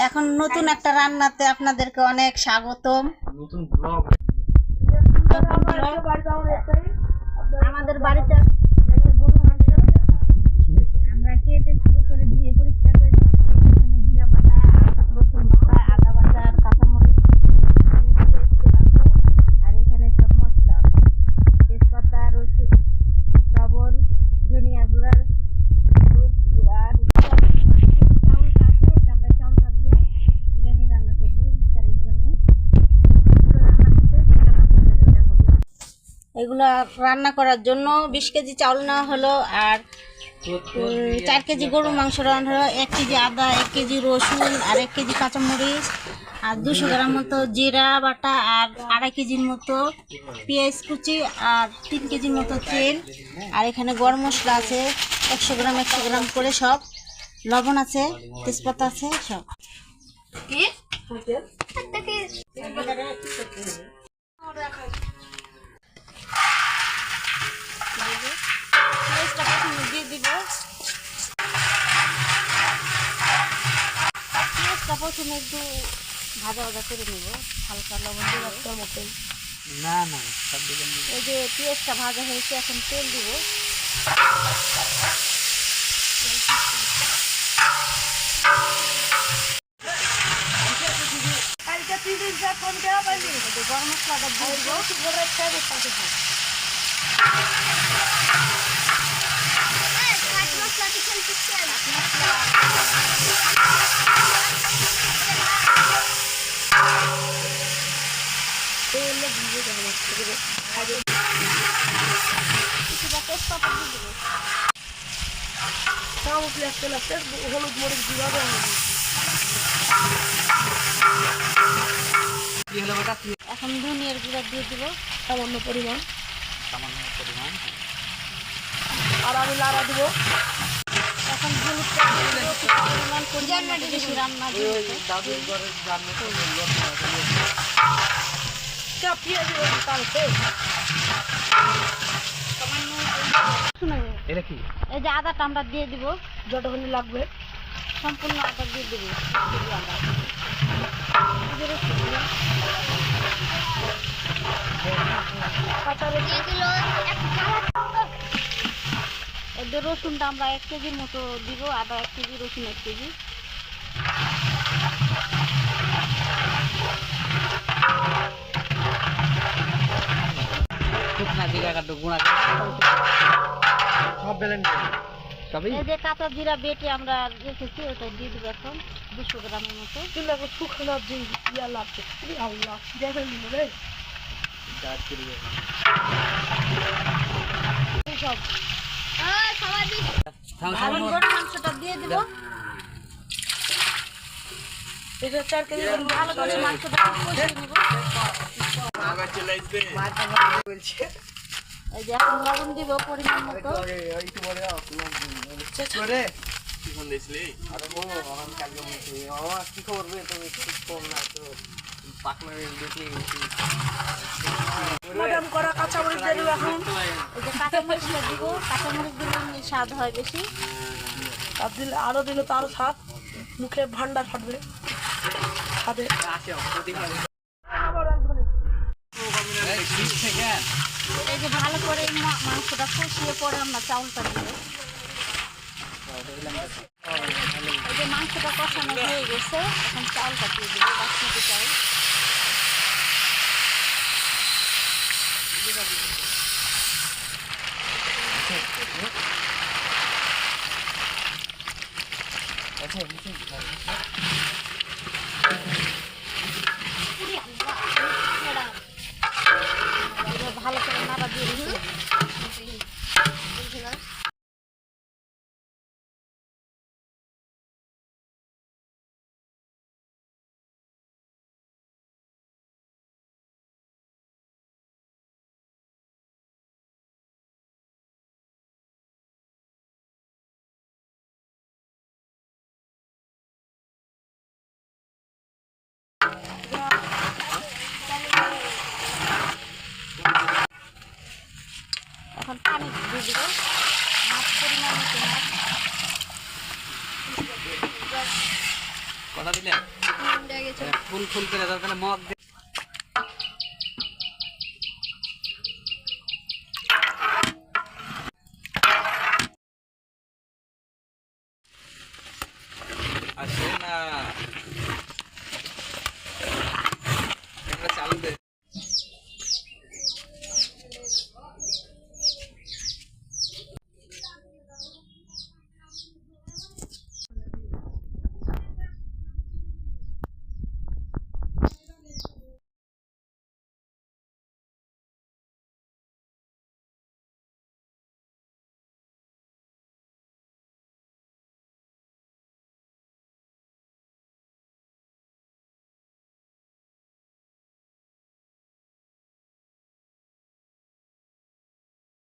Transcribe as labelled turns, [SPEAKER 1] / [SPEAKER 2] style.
[SPEAKER 1] এখন নতুন একটা রান্নাতে আপনাদেরকে অনেক স্বাগতম।
[SPEAKER 2] নতুন ব্লগ
[SPEAKER 1] আমাদের বাড়িতে আমরা কেটে শুরু করে ধুয়ে পরিষ্কার করে জিরা বাটা, রসুন বাটা, আদা বাটা আর কাঁচামরিচ আর এখানে সব মশলা তেজপাতা, রসুন, লবণ, ধনিয়া গুঁড়া, হলুদ গুঁড়া, চাউলটা দিয়ে বিরিয়ানি রান্না করবো ইফতারের জন্য। এগুলা রান্না করার জন্য 20 কেজি চাউল নেওয়া হলো, আর 4 কেজি গরু মাংস রান্না হলো, 1 কেজি আদা, 1 কেজি রসুন আর 1 কেজি কাঁচামরিচ আর 200 গ্রাম মতো জিরা বাটা আর 2.5 কেজির মতো পেঁয়াজ কুচি আর 3 কেজির মতো তেল, আর এখানে গরম মশলা আছে 100 গ্রাম করে, সব লবণ আছে, তেজপাতা আছে সব। দিয়ে দিব পেঁয়াজটা প্রথমে একটু ভাজা করে নেব, হালকা লবণ দিয়ে রাখার মতোই।
[SPEAKER 2] না না সব দিকে
[SPEAKER 1] এই যে পেঁয়াজটা ভাজা হয়েছে, এখন তেল দিব। গরম মশলাটা দিয়ে দিব।
[SPEAKER 2] হলুদ মরিচ গুঁড়া
[SPEAKER 1] এখন ধনিয়ার গুঁড়া দিয়ে দিব সামান্য পরিমাণ,
[SPEAKER 2] আর আমি লাড়া দিব।
[SPEAKER 1] এখন হলুদটা পরিমাণ বেশি রান্না এই যে আদাটা আমরা দিয়ে দিব,
[SPEAKER 2] যতখানি লাগবে
[SPEAKER 1] সম্পূর্ণ আদা দিয়ে দেবো। এদের রসুনটা আমরা 1 কেজির মতো দিব, আদা 1 কেজি, রসুন 1 কেজি। এই যে কাঁচা জিরা বেটে আমরা রেখেছি, ওটা দিয়ে দিব এখন 200 গ্রামের মতো।
[SPEAKER 2] শুকনো যে ইয়া লাগছে আল্লাহ দেখেন রে
[SPEAKER 1] সব গরুর মাংসটা দিয়ে দিব।
[SPEAKER 2] এটা 4 কেজি
[SPEAKER 1] ভালো করে মাংসটা কষিয়ে নিব। এই যে এখন লবণ দিব পরিমাণ মতো।
[SPEAKER 2] কাঁচামরিচ দিয়ে দিব এখন।
[SPEAKER 1] এই যে কাঁচামরিচটা দিব, কাঁচামরিচ দিলে স্বাদ হয় বেশি।
[SPEAKER 2] আর দিলে আরো দিলে তো আরো স্বাদ, মুখে ভান্ডার ফাটবে স্বাদে।
[SPEAKER 1] এই যে ভালো করে মাংসটা কষিয়ে পরে আমরা চাউলটা দিব। এই যে মাংসটা কষানো হয়ে গেছে, এখন চাউলটা দিয়ে দিব, বাসমতি চাউল। ভালো করে নাড়া দিয়ে দিচ্ছি।
[SPEAKER 3] কথা দিলে ফুল ফুল করে দাও তাহলে মগ দিয়ে